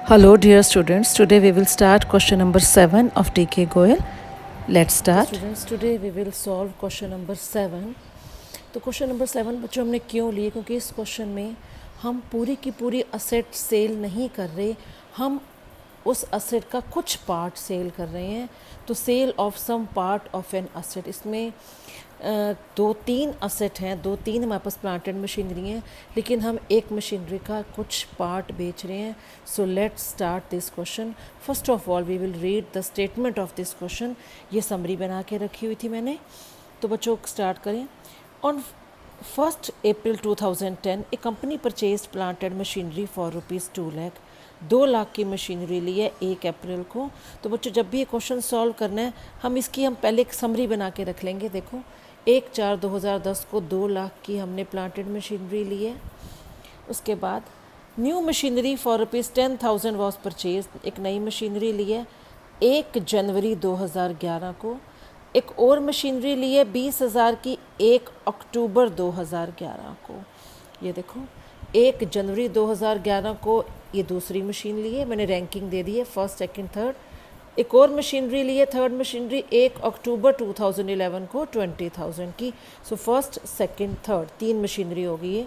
Hello dear students, today we will start question number 7 of TK Goel. Let's start. Students, today we will solve question number 7. तो question number 7 बच्चों हमने क्यों लिए, क्योंकि इस question में हम पूरी की पूरी असेट सेल नहीं कर रहे, हम उस असेट का कुछ पार्ट सेल कर रहे हैं। तो sale of some part of an asset, इसमें दो तीन असेट हैं, दो तीन हमारे पास प्लांट एंड मशीनरी हैं, लेकिन हम एक मशीनरी का कुछ पार्ट बेच रहे हैं। So let's start this question. First of all we will read the statement of this question. ये समरी बना के रखी हुई थी मैंने, तो बच्चों स्टार्ट करें। On 1st April 2010 A company purchase plant and machinery for ₹2 lakh. 2 lakh की मशीनरी ली है 1 अप्रैल को। तो बच्चों जब भी ये क्वेश्चन सॉल्व करना है हम पहले एक समरी बना के रख लेंगे। देखो 1/4/2010 को 2 लाख की हमने प्लांट एंड मशीनरी ली है। उसके बाद new machinery for ₹10,000 was purchase, एक नई मशीनरी ली है 1 जनवरी 2011 को। एक और मशीनरी ली है 20,000 की 1 अक्टूबर 2011 को। ये देखो 1 जनवरी 2011 को ये दूसरी मशीन ली है, मैंने रैंकिंग दे दी है फर्स्ट सेकंड थर्ड। एक और मशीनरी ली है थर्ड मशीनरी 1 अक्टूबर 2011 को 20,000 की। So first second third 3 machinery हो गई है।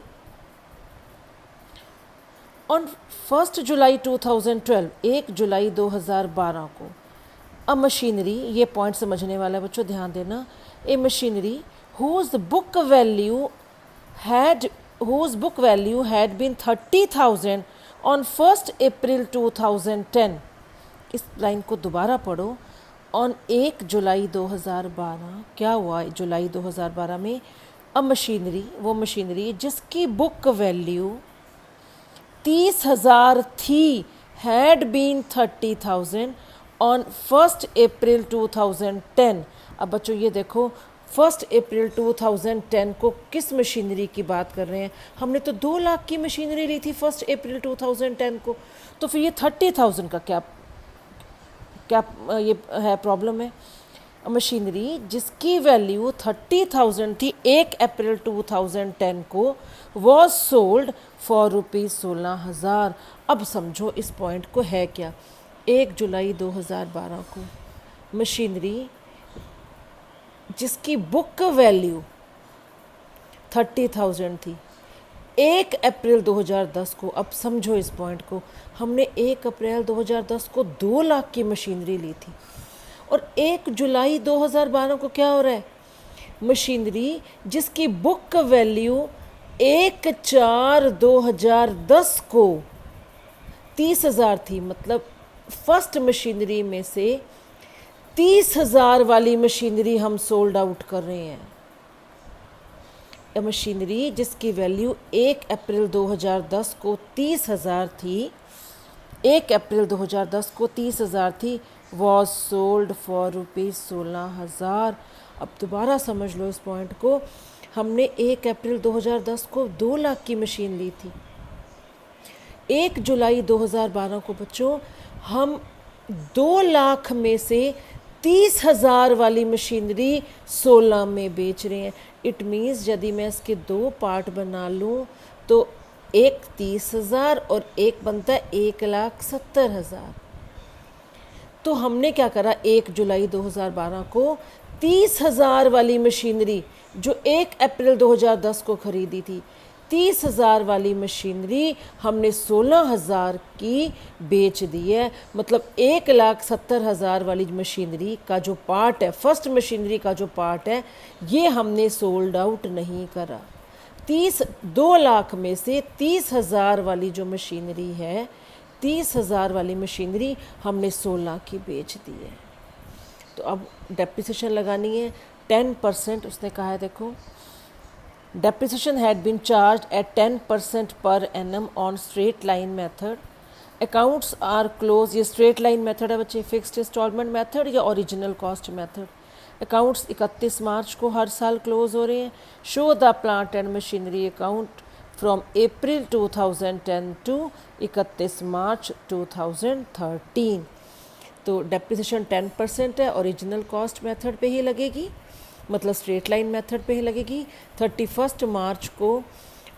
ऑन 1 जुलाई 2012 1 जुलाई 2012 को अ मशीनरी, ये पॉइंट समझने वाला है बच्चों, ध्यान देना। ए machinery whose book value had been 30,000 on 1st April 2010। इस लाइन को दोबारा पढ़ो। ऑन 1 जुलाई 2012 क्या हुआ, जुलाई 2012 में अ मशीनरी, वो मशीनरी जिसकी बुक वैल्यू 30,000 थी, had been 30,000 on 1st April 2010। अब बच्चों ये देखो 1st April 2010 को किस मशीनरी की बात कर रहे हैं, हमने तो 2 लाख की मशीनरी ली थी 1st April 2010 को। तो फिर ये 30,000 का क्या ये है, प्रॉब्लम है। मशीनरी जिसकी वैल्यू 30,000 थी 1 अप्रैल 2010 को वॉज सोल्ड फॉर ₹16,000। अब समझो इस पॉइंट को है क्या। 1 जुलाई 2012 को मशीनरी जिसकी बुक वैल्यू 30,000 थी 1 अप्रैल 2010 को, अब समझो इस पॉइंट को, हमने 1 अप्रैल 2010 को 2 लाख की मशीनरी ली थी और 1 जुलाई 2012 को क्या हो रहा है, मशीनरी जिसकी बुक वैल्यू 1/4/2010 को 30,000 थी, मतलब फर्स्ट मशीनरी में से 30,000 वाली मशीनरी हम सोल्ड आउट कर रहे हैं। मशीनरी जिसकी वैल्यू 1 अप्रैल 2010 को 30,000 थी, 1 अप्रैल 2010 को 30,000 थी, वॉज सोल्ड फॉर ₹16,000। अब दोबारा समझ लो इस पॉइंट को, हमने 1 अप्रैल 2010 को 2 लाख की मशीन ली थी। 1 जुलाई 2012 को बच्चों हम 2 लाख में से 30,000 वाली मशीनरी 16 में बेच रहे हैं। इट मीन्स यदि मैं इसके 2 पार्ट बना लूँ तो एक 30,000 और एक बनता है 1,70,000। तो हमने क्या करा, 1 जुलाई 2012 को 30,000 वाली मशीनरी जो 1 अप्रैल 2010 को ख़रीदी थी, 30,000 वाली मशीनरी हमने 16,000 की बेच दी है। मतलब 1,70,000 वाली मशीनरी का जो पार्ट है, फर्स्ट मशीनरी का जो पार्ट है, ये हमने सोल्ड आउट नहीं करा। 2 लाख में से 30,000 वाली जो मशीनरी है, 30,000 वाली मशीनरी हमने 16 की बेच दी है। तो अब डेप्रिसिएशन लगानी है 10%, उसने कहा है देखो, depreciation had been charged at 10% per annum on straight line method। accounts are closed, ये straight line method है बच्चे, fixed installment method या original cost method। accounts 31 मार्च को हर साल क्लोज हो रहे हैं। show the plant and machinery account from April 2010 to 31 मार्च 2013। तो डेप्रिसिएशन 10% है, ओरिजिनल कॉस्ट मेथड पे ही लगेगी, मतलब स्ट्रेट लाइन मेथड पे ही लगेगी। 31 मार्च को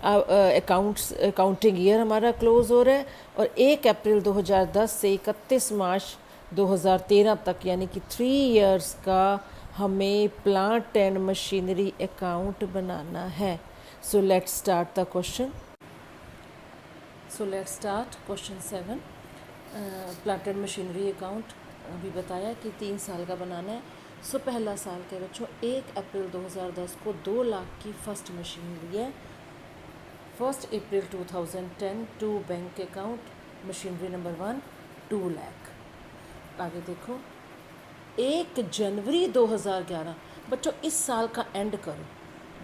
अकाउंटिंग ईयर हमारा क्लोज हो रहा है और 1 अप्रैल 2010 से 31 मार्च 2013 तक यानी कि 3 इयर्स का हमें प्लांट एंड मशीनरी अकाउंट बनाना है। सो let's start the question. So let's start question 7। Plant and machinery account अभी बताया कि 3 साल का बनाना है। सो पहला साल के बच्चों 1 अप्रैल 2010 को 2 लाख की फर्स्ट मशीन ली है। 1 April 2010 to bank account machinery number 1 2 lakh. आगे देखो 1 जनवरी 2011 बच्चों इस साल का एंड करो।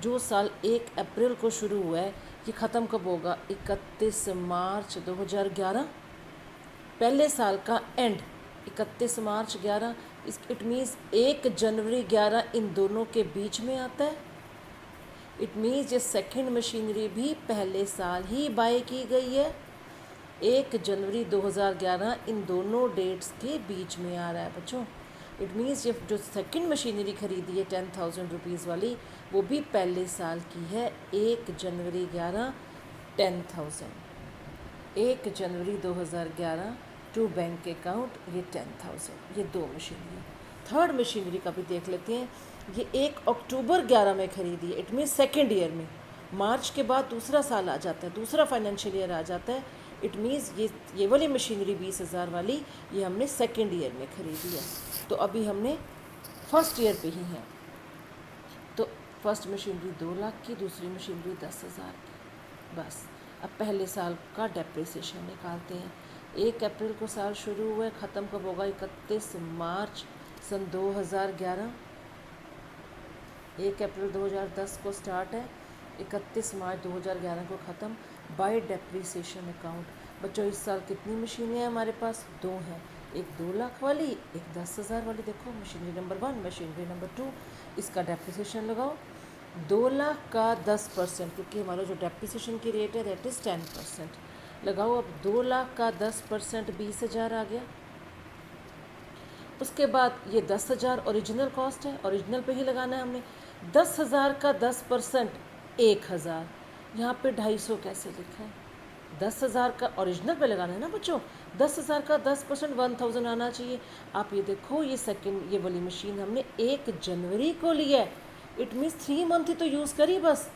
जो साल 1 अप्रैल को शुरू हुआ है ये ख़त्म कब होगा? 31 मार्च 2011। पहले साल का एंड 31 मार्च 11 इट मीन्स 1 जनवरी 11 इन दोनों के बीच में आता है। इट मीन्स ये सेकंड मशीनरी भी पहले साल ही बाय की गई है। 1 जनवरी 2011 इन दोनों डेट्स के बीच में आ रहा है बच्चों। इट मीन्स ये जो सेकंड मशीनरी खरीदी है 10,000 रुपीज़ वाली वो भी पहले साल की है। 1 जनवरी 11 10,000। 1 जनवरी 2011 टू बैंक अकाउंट ये 10,000। ये 2 मशीनरी। थर्ड मशीनरी का भी देख लेते हैं। ये 1 अक्टूबर 11 में खरीदी है। इट मीन्स सेकेंड ईयर में मार्च के बाद दूसरा साल आ जाता है, दूसरा फाइनेंशियल ईयर आ जाता है। इट मीन्स ये वाली मशीनरी 20,000 वाली ये हमने सेकेंड ईयर में खरीदी है। तो अभी हमने फर्स्ट ईयर पे ही हैं। तो फर्स्ट मशीनरी 2 लाख की, दूसरी मशीनरी 10,000 की। बस अब पहले साल का डेप्रिसिएशन निकालते हैं। 1 अप्रैल को साल शुरू हुआ है, ख़त्म कब होगा? 31 मार्च सन 2011। 1 अप्रैल 2010 को स्टार्ट है, 31 मार्च 2011 को ख़त्म। बाय डेप्रिसिएशन अकाउंट बच्चों इस साल कितनी मशीनें हैं हमारे पास? 2 हैं। एक 2 लाख वाली, एक 10,000 वाली। देखो मशीनरी नंबर 1, मशीनरी नंबर 2। इसका डेप्रिसिएशन लगाओ। 2 लाख का 10% क्योंकि हमारा जो डेप्रिसिएशन की रेट है दैट इज़ 10%। लगाओ अब 2 लाख का 10% 20,000 आ गया। उसके बाद ये 10,000 ओरिजिनल कॉस्ट है, ओरिजिनल पे ही लगाना है हमने। 10,000 का 10% 1,000। यहाँ पे 250 कैसे लिखा है? 10,000 का ओरिजिनल पे लगाना है ना बच्चों। 10,000 का 10% 1,000 आना चाहिए। आप ये देखो ये सेकंड ये वाली मशीन हमने 1 जनवरी को लिया है। इट मीन्स 3 मंथ ही तो यूज़ करी बस।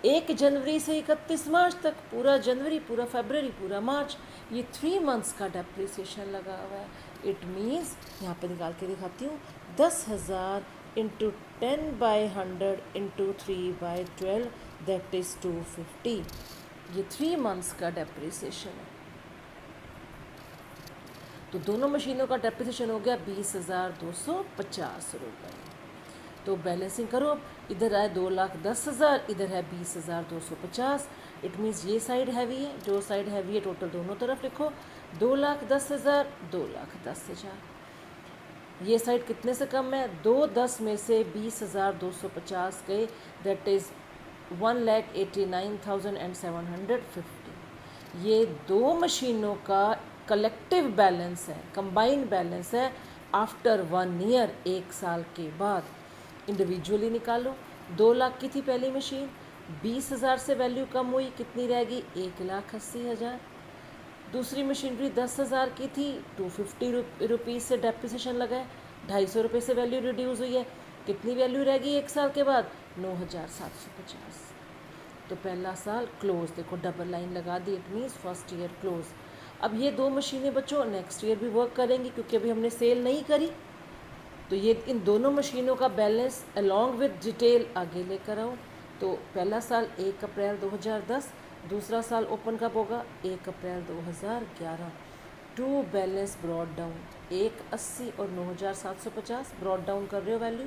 1 जनवरी से 31 मार्च तक, पूरा जनवरी, पूरा फरवरी, पूरा मार्च, ये 3 मंथ्स का डेप्रिसिएशन लगा हुआ है। इट मीन्स यहाँ पे निकाल के दिखाती हूँ, 10,000 इंटू 10/100 इंटू 3/12 दैट इज़ 250। ये 3 मंथ्स का डेप्रिसिएशन है। तो दोनों मशीनों का डेप्रिसिएशन हो गया 20,250 रुपये। तो बैलेंसिंग करो। इधर आए 2,10,000, इधर है 20,250। इट मीन्स ये साइड हैवी है, जो साइड हैवी है टोटल दोनों तरफ लिखो। 2,10,000, 2,10,000। ये साइड कितने से कम है? 2,10 में से 20,250 गए दैट इज़ 1,89,750। ये 2 मशीनों का कलेक्टिव बैलेंस है, कंबाइंड बैलेंस है आफ्टर 1 ईयर, 1 साल के बाद। इंडिविजुअली निकालो। 2 लाख की थी पहली मशीन, 20,000 से वैल्यू कम हुई, कितनी रहेगी? 1,80,000। दूसरी मशीनरी 10,000 की थी, 250 रुपीज़ से डेप्रिसिएशन लगा है, 250 रुपये से वैल्यू रिड्यूस हुई है, कितनी वैल्यू रहेगी 1 साल के बाद? 9,750। तो पहला साल क्लोज। देखो डबल लाइन लगा दी, it means first year close. अब ये 2 मशीनें बच्चों नेक्स्ट ईयर भी वर्क करेंगी क्योंकि अभी हमने सेल नहीं करी। तो ये इन दोनों मशीनों का बैलेंस अलॉन्ग विद डिटेल आगे लेकर आओ। तो पहला साल 1 अप्रैल 2010, दूसरा साल ओपन कब होगा? 1 अप्रैल 2011। टू बैलेंस ब्रॉड डाउन, 1,80 और 9,750 ब्रॉड डाउन कर रहे हो वैल्यू,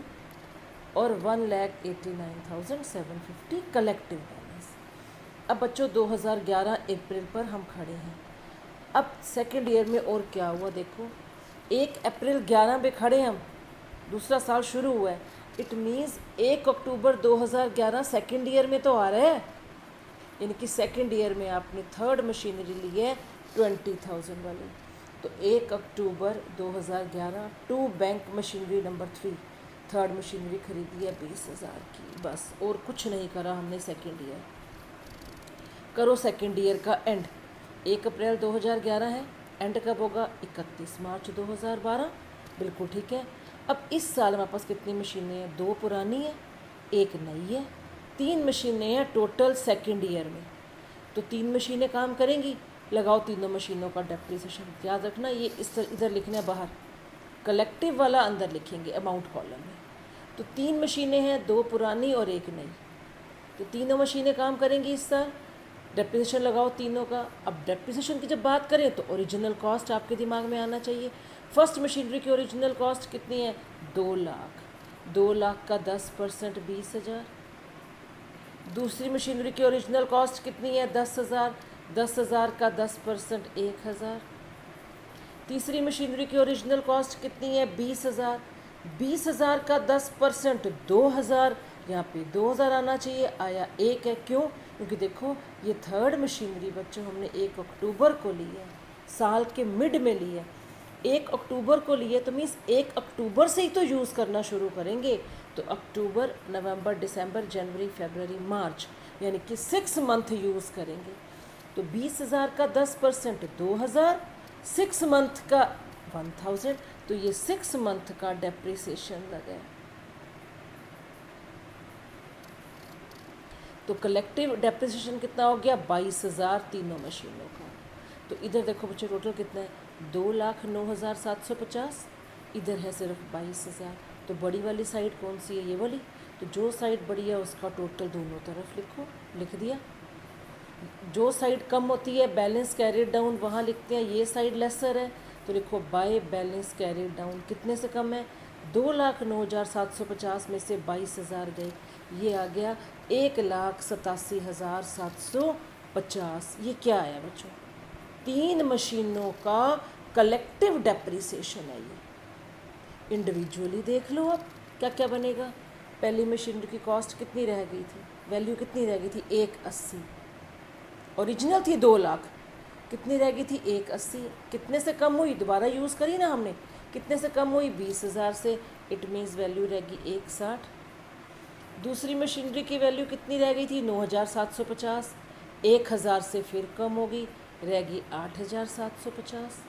और 1,89,750 कलेक्टिव बैलेंस। अब बच्चों 2011 अप्रैल पर हम खड़े हैं। अब सेकेंड ईयर में और क्या हुआ देखो, 1 अप्रैल 11 पे खड़े हम, दूसरा साल शुरू हुआ है। It means 1 October 2011 second year में तो आ रहा है, यानी कि सेकेंड ईयर में आपने थर्ड मशीनरी ली है 20,000 वाली। तो 1 October 2011 to bank machinery number 3 third machinery खरीदी है 20,000 की। बस और कुछ नहीं करा हमने सेकेंड ईयर। करो सेकेंड ईयर का एंड। 1 अप्रैल 2011 है, एंड कब होगा? 31 मार्च 2012। बिल्कुल ठीक है। अब इस साल हमारे पास कितनी मशीनें हैं? 2 पुरानी है, 1 नई है, 3 मशीनें हैं टोटल सेकेंड ईयर में। तो 3 मशीनें काम करेंगी, लगाओ तीनों मशीनों का डेप्रिसिएशन। याद रखना ये इस इधर लिखना है बाहर, कलेक्टिव वाला अंदर लिखेंगे अमाउंट कॉलम में। तो 3 मशीनें हैं, 2 पुरानी और 1 नई। तो तीनों मशीनें काम करेंगी इस साल, डेप्रिसिएशन लगाओ तीनों का। अब डेप्रिसिएशन की जब बात करें तो ओरिजिनल कॉस्ट आपके दिमाग में आना चाहिए। फर्स्ट मशीनरी की ओरिजिनल कॉस्ट कितनी है? 2 लाख। 2 लाख का 10% 20,000। दूसरी मशीनरी की ओरिजिनल कॉस्ट कितनी है? 10,000। 10,000 का 10% 1,000। तीसरी मशीनरी की ओरिजिनल कॉस्ट कितनी है? 20,000। 20,000 का 10% 2,000। यहाँ पे 2,000 आना चाहिए, आया 1 है। क्यों? क्योंकि देखो ये थर्ड मशीनरी बच्चों हमने 1 अक्टूबर को ली है, साल के मिड में ली है। 1 अक्टूबर को लिए तो मीन्स 1 अक्टूबर से ही तो यूज़ करना शुरू करेंगे। तो अक्टूबर, नवंबर, दिसंबर, जनवरी, फरवरी, मार्च, यानी कि 6 मंथ यूज़ करेंगे। तो 20,000 का 10% 2,000, 6 मंथ का 1,000। तो ये 6 मंथ का डेप्रिसिएशन लगा है। तो कलेक्टिव डेप्रिसिएशन कितना हो गया? 22,000 तीनों मशीनों का। तो इधर देखो बच्चों टोटल कितना है? 2,09,750। इधर है सिर्फ 22,000। तो बड़ी वाली साइड कौन सी है? ये वाली। तो जो साइड बड़ी है उसका टोटल दोनों तरफ लिखो, लिख दिया। जो साइड कम होती है बैलेंस कैरिड डाउन वहाँ लिखते हैं, ये साइड लेसर है तो लिखो बाय बैलेंस कैरिड डाउन। कितने से कम है? 2,09,750 में से 22,000 गए, ये आ गया 1,87,750। ये क्या आया बच्चों? 3 मशीनों का कलेक्टिव डेप्रिसिएशन है ये। इंडिविजुअली देख लो अब क्या क्या बनेगा। पहली मशीनरी की कॉस्ट कितनी रह गई थी? वैल्यू कितनी रह गई थी? 1,80। ओरिजिनल थी 2 लाख, कितनी रह गई थी? 1,80। कितने से कम हुई? दोबारा यूज़ करी ना हमने, कितने से कम हुई? 20,000 से। इट मीन्स वैल्यू रहेगी 1,60। दूसरी मशीनरी की वैल्यू कितनी रह गई थी? 9,750। 1,000 से फिर कम होगी, रहेगी 8,750।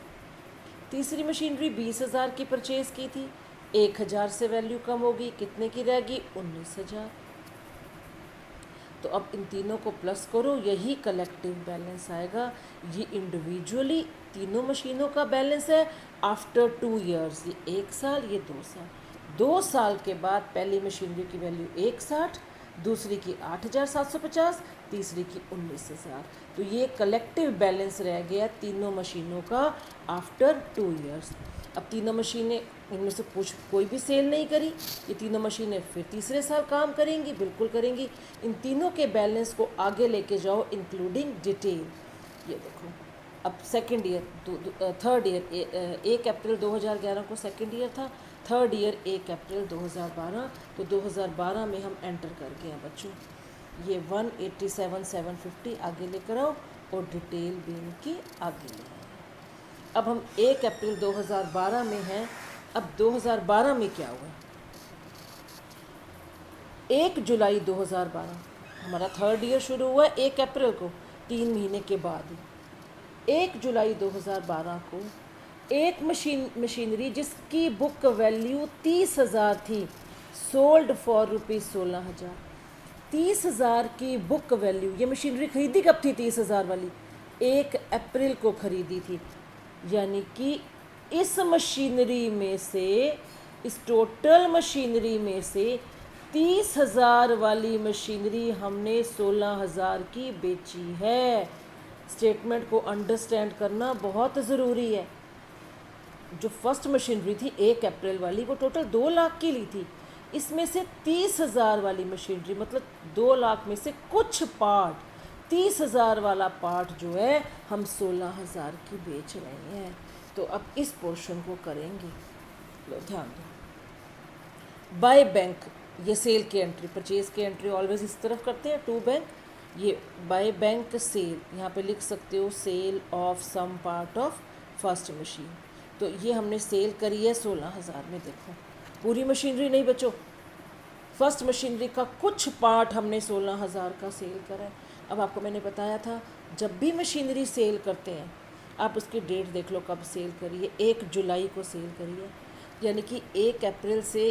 तीसरी मशीनरी 20,000 की परचेज़ की थी, 1,000 से वैल्यू कम होगी, कितने की रहेगी? 19,000। तो अब इन तीनों को प्लस करो, यही कलेक्टिव बैलेंस आएगा। ये इंडिविजुअली तीनों मशीनों का बैलेंस है आफ्टर 2 ईयर्स। ये 1 साल, ये 2 साल। 2 साल के बाद पहली मशीनरी की वैल्यू 1,60, दूसरी की 8,750, तीसरी की 19,000। तो ये कलेक्टिव बैलेंस रह गया तीनों मशीनों का आफ्टर 2 ईयर्स। अब तीनों मशीनें इनमें से कुछ कोई भी सेल नहीं करी, ये तीनों मशीनें फिर तीसरे साल काम करेंगी, बिल्कुल करेंगी। इन तीनों के बैलेंस को आगे लेके जाओ इंक्लूडिंग डिटेल। ये देखो अब सेकेंड ईयर, थर्ड ईयर 1 अप्रैल 2011 को सेकेंड ईयर था, थर्ड ईयर 1 अप्रैल 2012। तो 2012 में हम एंटर कर गए हैं बच्चों। ये 187,750 आगे लेकर आओ और डिटेल भी इनकी आगे ले आओ। अब हम 1 अप्रैल 2012 में हैं। अब 2012 में क्या हुआ? 1 जुलाई 2012 हमारा थर्ड ईयर शुरू हुआ 1 अप्रैल को, 3 महीने के बाद। 1 जुलाई 2012 को एक मशीनरी जिसकी बुक वैल्यू 30,000 थी, सोल्ड फॉर ₹16,000। 30,000 की बुक वैल्यू, ये मशीनरी खरीदी कब थी? 30,000 वाली 1 अप्रैल को खरीदी थी। यानी कि इस मशीनरी में से, इस टोटल मशीनरी में से 30,000 वाली मशीनरी हमने 16,000 की बेची है। स्टेटमेंट को अंडरस्टैंड करना बहुत ज़रूरी है। जो फर्स्ट मशीनरी थी 1 अप्रैल वाली, वो टोटल 2 लाख की ली थी। इसमें से 30,000 वाली मशीनरी, मतलब 2 लाख में से कुछ पार्ट, 30,000 वाला पार्ट जो है हम 16,000 की बेच रहे हैं। तो अब इस पोर्शन को करेंगे, लो ध्यान दो। बाय बैंक, ये सेल की एंट्री, परचेज की एंट्री ऑलवेज इस तरफ करते हैं, टू बैंक। ये बाय बैंक सेल, यहाँ पे लिख सकते हो sale of some part of first machine. तो ये हमने सेल करी है 16,000 में। देखो पूरी मशीनरी नहीं बच्चों, फर्स्ट मशीनरी का कुछ पार्ट हमने 16,000 का सेल करा है। अब आपको मैंने बताया था, जब भी मशीनरी सेल करते हैं आप उसकी डेट देख लो, कब सेल करिए। 1 जुलाई को सेल करिए, यानी कि 1 अप्रैल से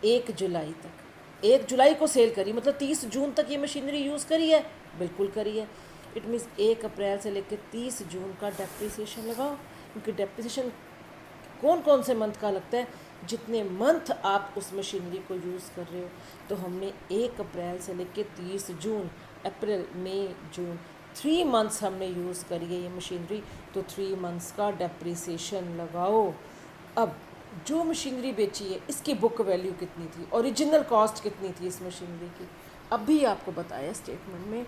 1 जुलाई तक। 1 जुलाई को सेल करी मतलब 30 जून तक ये मशीनरी यूज़ करी है, बिल्कुल करी है। इट मीन्स 1 अप्रैल से लेकर 30 जून का डेप्रिसिएशन लगाओ, क्योंकि डेप्रिसिएशन कौन कौन से मंथ का लगता है, जितने मंथ आप उस मशीनरी को यूज़ कर रहे हो। तो हमने 1 अप्रैल से लेकर 30 जून, अप्रैल मई जून, 3 मंथ्स हमने यूज़ करी है ये मशीनरी, तो 3 मंथ्स का डेप्रिसिएशन लगाओ। अब जो मशीनरी बेची है इसकी बुक वैल्यू कितनी थी, ओरिजिनल कॉस्ट कितनी थी इस मशीनरी की, अभी आपको बताया स्टेटमेंट में।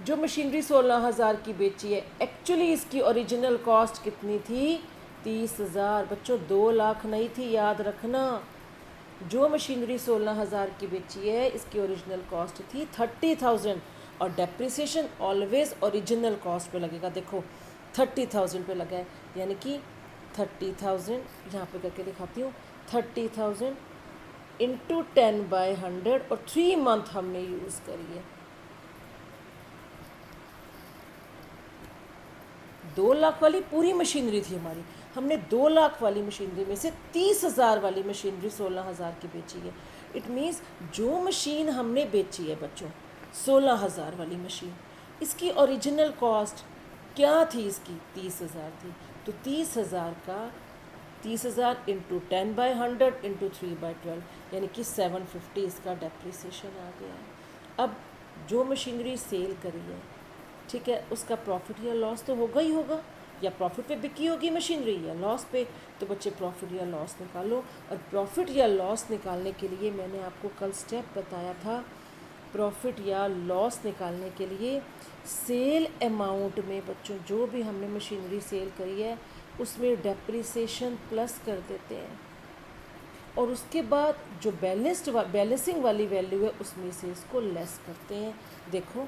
जो मशीनरी 16,000 की बेची है, एक्चुअली इसकी ओरिजिनल कॉस्ट कितनी थी, 30,000। बच्चों 2 लाख नहीं थी, याद रखना। जो मशीनरी 16,000 की बेची है इसकी ओरिजिनल कॉस्ट थी 30,000, और डेप्रिसिएशन ऑलवेज ओरिजिनल कॉस्ट पे लगेगा। देखो 30,000 पे लगा है, यानी कि 30,000 यहाँ पे करके दिखाती हूँ, 30,000 इंटू 10/100, और 3 मंथ हमने यूज़ करी है। 2 लाख वाली पूरी मशीनरी थी हमारी, हमने 2 लाख वाली मशीनरी में से 30,000 वाली मशीनरी 16,000 की बेची है। इट मीन्स जो मशीन हमने बेची है बच्चों 16,000 वाली मशीन, इसकी ओरिजिनल कॉस्ट क्या थी, इसकी 30,000 थी। तो 30,000 का 30,000 इंटू 10/100 इंटू 3/12, यानी कि 750 इसका डेप्रिसिएशन आ गया है। अब जो मशीनरी सेल करी है, ठीक है, उसका प्रॉफिट या लॉस तो होगा ही होगा, या प्रॉफिट पे बिकी होगी मशीनरी या लॉस पे। तो बच्चे प्रॉफिट या लॉस निकालो, और प्रॉफिट या लॉस निकालने के लिए मैंने आपको कल स्टेप बताया था। प्रॉफिट या लॉस निकालने के लिए सेल अमाउंट में बच्चों जो भी हमने मशीनरी सेल करी है उसमें डेप्रिसिएशन प्लस कर देते हैं, और उसके बाद जो बैलेंसिंग वाली वैल्यू है उसमें से इसको लेस करते हैं। देखो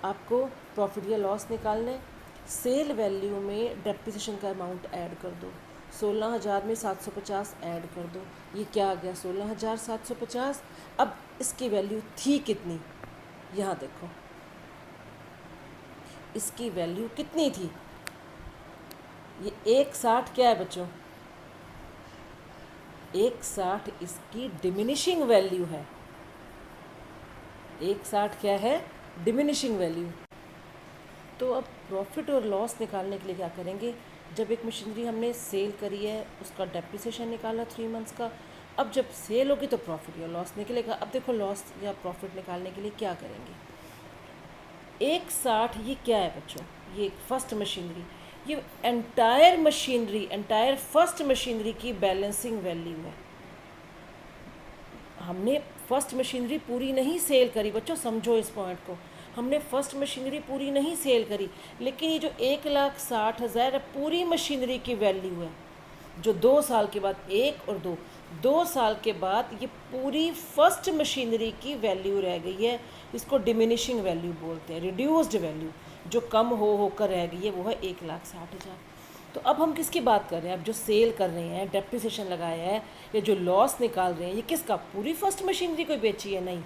आपको प्रॉफिट या लॉस निकालना है, सेल वैल्यू में डेप्रिसिएशन का अमाउंट ऐड कर दो, 16,000 में 750 ऐड कर दो, ये क्या आ गया 16,750। अब इसकी वैल्यू थी कितनी, यहाँ देखो इसकी वैल्यू कितनी थी, ये 160 क्या है बच्चों, 160 इसकी डिमिनिशिंग वैल्यू है। 160 क्या है, डिमिनिशिंग वैल्यू। तो अब प्रॉफिट और लॉस निकालने के लिए क्या करेंगे, जब एक मशीनरी हमने सेल करी है उसका डेप्रिसिएशन निकाला 3 मंथ्स का, अब जब सेल होगी तो प्रॉफिट या लॉस निकलेगा। अब देखो लॉस या प्रॉफिट निकालने के लिए क्या करेंगे, 160 ये क्या है बच्चों, ये फर्स्ट मशीनरी, ये एंटायर फर्स्ट मशीनरी की बैलेंसिंग वैल्यू है। हमने फर्स्ट मशीनरी पूरी नहीं सेल करी बच्चों, समझो इस पॉइंट को, हमने फर्स्ट मशीनरी पूरी नहीं सेल करी, लेकिन ये जो 1,60,000 पूरी मशीनरी की वैल्यू है, जो 2 साल के बाद, 1 और 2 साल के बाद ये पूरी फर्स्ट मशीनरी की वैल्यू रह गई है। इसको डिमिनिशिंग वैल्यू बोलते हैं, रिड्यूस्ड वैल्यू, जो कम होकर रह गई है वो है 1,60,000। तो अब हम किसकी बात कर रहे हैं, अब जो सेल कर रहे हैं, डेप्रिसिएशन लगाया है, या जो लॉस निकाल रहे हैं, ये किसका, पूरी फर्स्ट मशीनरी कोई बेची है, नहीं।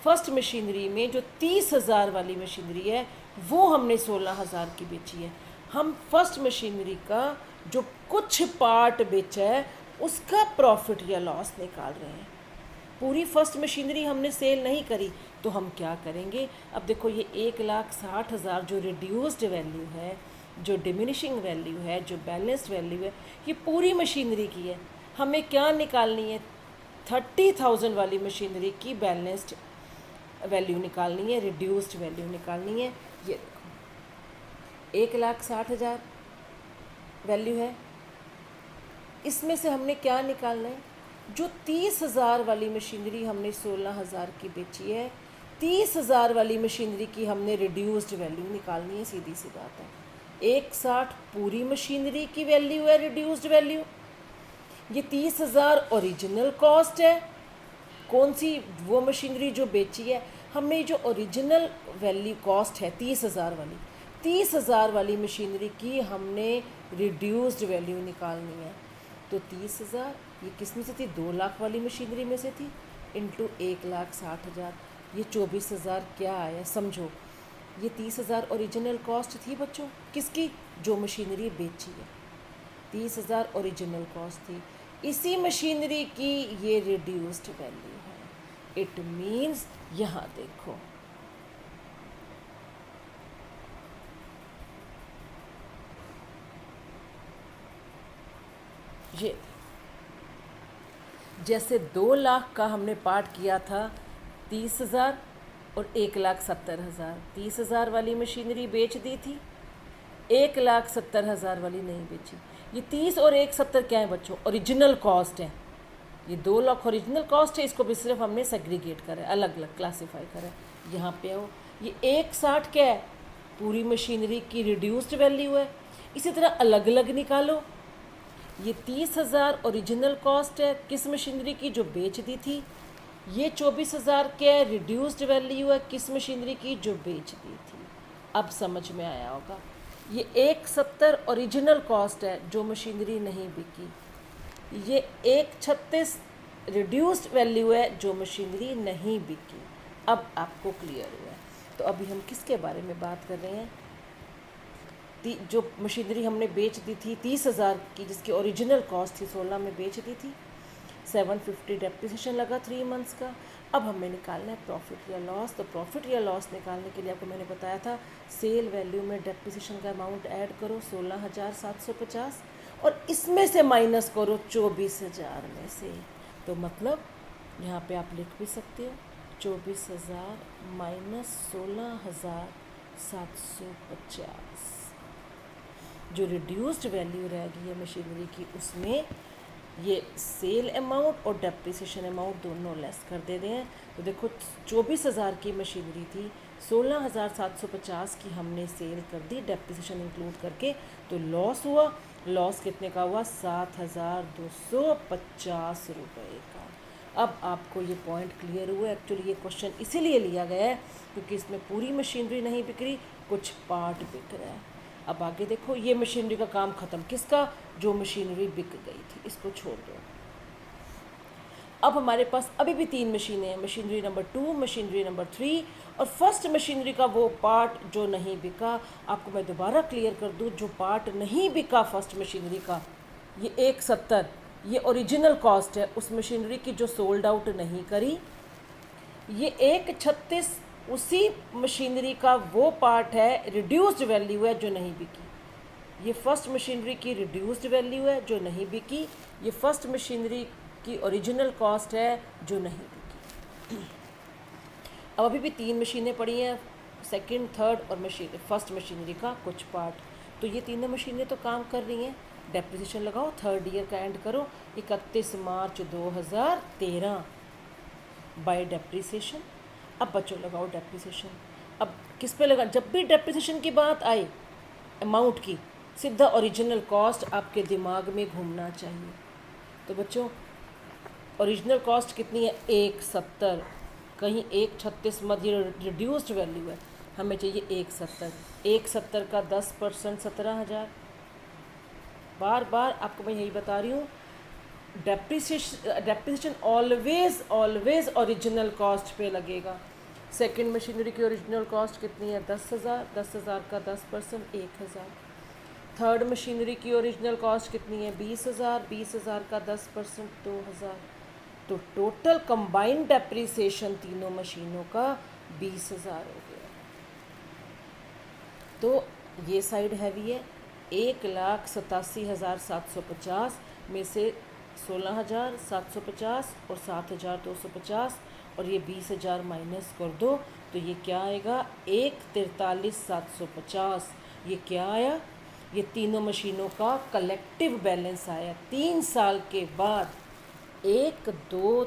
फर्स्ट मशीनरी में जो 30,000 वाली मशीनरी है वो हमने 16,000 की बेची है। हम फर्स्ट मशीनरी का जो कुछ पार्ट बेचा है उसका प्रॉफिट या लॉस निकाल रहे हैं। पूरी फर्स्ट मशीनरी हमने सेल नहीं करी, तो हम क्या करेंगे, अब देखो ये 1,60,000 जो रिड्यूस्ड वैल्यू है, जो डिमिनिशिंग वैल्यू है, जो बैलेंस्ड वैल्यू है, ये पूरी मशीनरी की है। हमें क्या निकालनी है, 30,000 वाली मशीनरी की बैलेंस्ड वैल्यू निकालनी है, रिड्यूस्ड वैल्यू निकालनी है। ये देखो 1,60,000 वैल्यू है, इसमें से हमने क्या निकालना है, जो 30,000 वाली मशीनरी हमने 16,000 की बेची है, 30,000 वाली मशीनरी की हमने रिड्यूस्ड वैल्यू निकालनी है, सीधी सी बात है। 160 पूरी मशीनरी की वैल्यू है, रिड्यूस्ड वैल्यू। ये 30,000 ओरिजिनल कॉस्ट है, कौन सी, वो मशीनरी जो बेची है हमने, जो ओरिजिनल वैल्यू कॉस्ट है 30,000 वाली, 30,000 वाली मशीनरी की हमने रिड्यूस्ड वैल्यू निकालनी है। तो 30,000 ये किस में से थी, 2 लाख वाली मशीनरी में से थी, इंटू 1,60,000, ये 24,000 क्या आया, समझो ये 30,000 ओरिजिनल कॉस्ट थी बच्चों, किसकी? जो मशीनरी बेची है, 30,000 ओरिजिनल कॉस्ट थी। इसी मशीनरी की ये रिड्यूस्ड वैल्यू है। इट मीन्स यहाँ देखो, ये जैसे 2 लाख का हमने पार्ट किया था 30,000 और 1,70,000, 30,000 वाली मशीनरी बेच दी थी, 1,70,000 वाली नहीं बेची। ये 30 और 1,70 क्या है बच्चों? ओरिजिनल कॉस्ट है। ये 2 लाख ओरिजिनल कॉस्ट है, इसको भी सिर्फ हमने सेग्रीगेट करा है, अलग अलग क्लासीफाई करा है। यहाँ पे आओ, ये 1,60 क्या है? पूरी मशीनरी की रिड्यूस्ड वैल्यू है। इसी तरह अलग अलग निकालो, ये 30,000 ओरिजिनल कॉस्ट है किस मशीनरी की? जो बेच दी थी। ये 24,000 क्या है? रिड्यूस्ड वैल्यू है किस मशीनरी की? जो बेच दी थी। अब समझ में आया होगा। ये 1,70 ओरिजिनल कॉस्ट है जो मशीनरी नहीं बिकी। ये 1,36 रिड्यूस्ड वैल्यू है जो मशीनरी नहीं बिकी। अब आपको क्लियर हुआ है। तो अभी हम किसके बारे में बात कर रहे हैं? जो मशीनरी हमने बेच दी थी 30,000 की, जिसकी ओरिजिनल कॉस्ट थी 16 में बेच दी थी, 750 डेप्रिसिएशन लगा 3 मंथ्स का। अब हमें निकालना है प्रॉफिट या लॉस। तो प्रॉफिट या लॉस निकालने के लिए आपको मैंने बताया था सेल वैल्यू में डेप्रिसिएशन का अमाउंट ऐड करो 16,750 और इसमें से माइनस करो 24,000 में से। तो मतलब यहाँ पे आप लिख भी सकते हो 24,000 माइनस 16,750। जो रिड्यूस्ड वैल्यू रह गई है मशीनरी की, उसमें ये सेल अमाउंट और डेप्रिसिएशन अमाउंट दोनों लेस कर दे रहे हैं। तो देखो 24,000 की मशीनरी थी, 16,750 की हमने सेल कर दी डेप्रिसिएशन इंक्लूड करके, तो लॉस हुआ। लॉस कितने का हुआ? 7,250 रुपये का। अब आपको ये पॉइंट क्लियर हुआ। एक्चुअली ये क्वेश्चन इसीलिए लिया गया है क्योंकि इसमें पूरी मशीनरी नहीं बिक रही, कुछ पार्ट बिक रहा है। अब आगे देखो, ये मशीनरी का काम ख़त्म। किसका? जो मशीनरी बिक गई थी, इसको छोड़ दो। अब हमारे पास अभी भी 3 मशीनें हैं, मशीनरी नंबर 2, मशीनरी नंबर 3 और फर्स्ट मशीनरी का वो पार्ट जो नहीं बिका। आपको मैं दोबारा क्लियर कर दूँ, जो पार्ट नहीं बिका फर्स्ट मशीनरी का, ये 1,70 ये ओरिजिनल कॉस्ट है उस मशीनरी की जो सोल्ड आउट नहीं करी। ये 1,36 उसी मशीनरी का वो पार्ट है, रिड्यूस्ड वैल्यू है जो नहीं बिकी। ये फर्स्ट मशीनरी की रिड्यूस्ड वैल्यू है जो नहीं बिकी। ये फर्स्ट मशीनरी की ओरिजिनल कॉस्ट है जो नहीं बिकी। अब अभी भी 3 मशीनें पड़ी हैं, सेकंड, थर्ड और फर्स्ट मशीनरी का कुछ पार्ट। तो ये तीनों मशीनें तो काम कर रही हैं। डेप्रिसिएशन लगाओ, थर्ड ईयर का एंड करो 31 मार्च 2013 बाय डेप्रिसिएशन। अब बच्चों लगाओ डेप्रिसिएशन। अब किस पे लगा? जब भी डेप्रिसिएशन की बात आए अमाउंट की, सीधा ओरिजिनल कॉस्ट आपके दिमाग में घूमना चाहिए। तो बच्चों ओरिजिनल कॉस्ट कितनी है? 1,70, कहीं 1,36 मत, ये रिड्यूस्ड वैल्यू है, हमें चाहिए 1,70। 1,70 का 10% 17,000। बार बार आपको मैं यही बता रही हूँ, डेप्रिसिएशन ऑलवेज ओरिजिनल कॉस्ट पे लगेगा। सेकंड मशीनरी की ओरिजिनल कॉस्ट कितनी है? 10,000, 10,000 का 10% 1,000। थर्ड मशीनरी की ओरिजिनल कॉस्ट कितनी है? 20,000, 20,000 का 10% 2,000। तो टोटल कंबाइंड डेप्रिसिएशन तीनों मशीनों का 20,000 हो गया। तो ये साइड हैवी है, 1,87,750 में से 16,750 और 7,250 और ये 20,000 माइनस कर दो तो ये क्या आएगा? 1,43,750। ये क्या आया? ये तीनों मशीनों का कलेक्टिव बैलेंस आया 3 साल के बाद। 1, 2,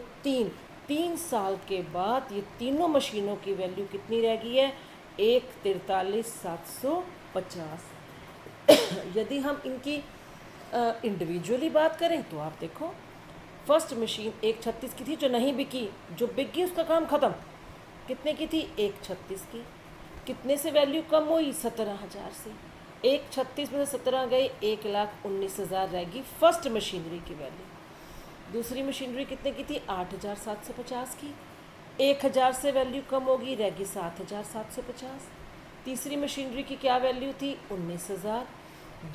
3 साल के बाद ये तीनों मशीनों की वैल्यू कितनी रह गई है? 1,43,750। यदि हम इनकी इंडिविजुअली बात करें तो आप देखो, फर्स्ट मशीन 1,36 की थी जो नहीं बिकी, जो बिक गई उसका काम ख़त्म। कितने की थी? 1,36 की। कितने से वैल्यू कम हुई? 17,000 से। 1,36 में से 17 गए, 1,19,000 रहेगी फर्स्ट मशीनरी की वैल्यू। दूसरी मशीनरी कितने की थी? 8,750 की। 1,000 से वैल्यू कम होगी, रहेगी 7,750। तीसरी मशीनरी की क्या वैल्यू थी 19,000,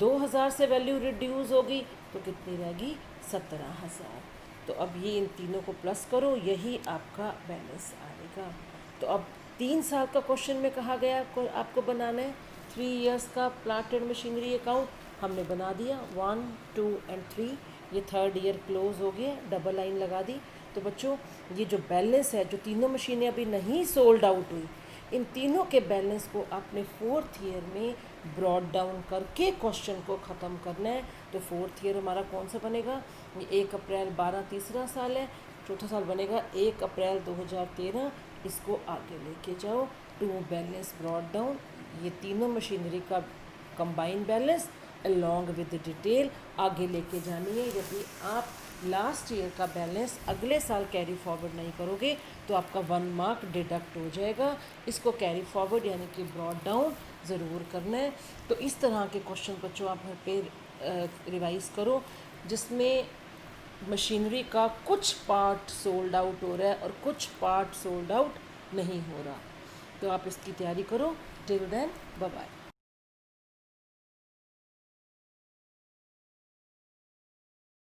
2,000 से वैल्यू रिड्यूस होगी तो कितनी रहेगी 17,000। तो अब ये इन तीनों को प्लस करो, यही आपका बैलेंस आएगा। तो अब 3 साल का क्वेश्चन में कहा गया आपको बनाना है 3 इयर्स का प्लांट एंड मशीनरी अकाउंट, हमने बना दिया 1, 2 एंड 3। ये थर्ड ईयर क्लोज हो गया, डबल लाइन लगा दी। तो बच्चों ये जो बैलेंस है, जो तीनों मशीनें अभी नहीं सोल्ड आउट हुई, इन तीनों के बैलेंस को आपने फोर्थ ईयर में ब्रॉड डाउन करके क्वेश्चन को ख़त्म करना है। तो फोर्थ ईयर हमारा कौन सा बनेगा, ये 1 अप्रैल 12 तीसरा साल है, चौथा साल बनेगा 1 अप्रैल 2013। इसको आगे लेके जाओ टू बैलेंस ब्रॉड डाउन, ये तीनों मशीनरी का combine balance along with detail आगे लेके जानी है। यदि आप लास्ट ईयर का बैलेंस अगले साल कैरी फॉरवर्ड नहीं करोगे तो आपका 1 मार्क डिडक्ट हो जाएगा। इसको कैरी फॉरवर्ड यानी कि ब्रॉड डाउन ज़रूर करना है। तो इस तरह के क्वेश्चन बच्चों आप घर पे रिवाइज़ करो, जिसमें मशीनरी का कुछ पार्ट सोल्ड आउट हो रहा है और कुछ पार्ट सोल्ड आउट नहीं हो रहा। तो आप इसकी तैयारी करो। Till then bye bye.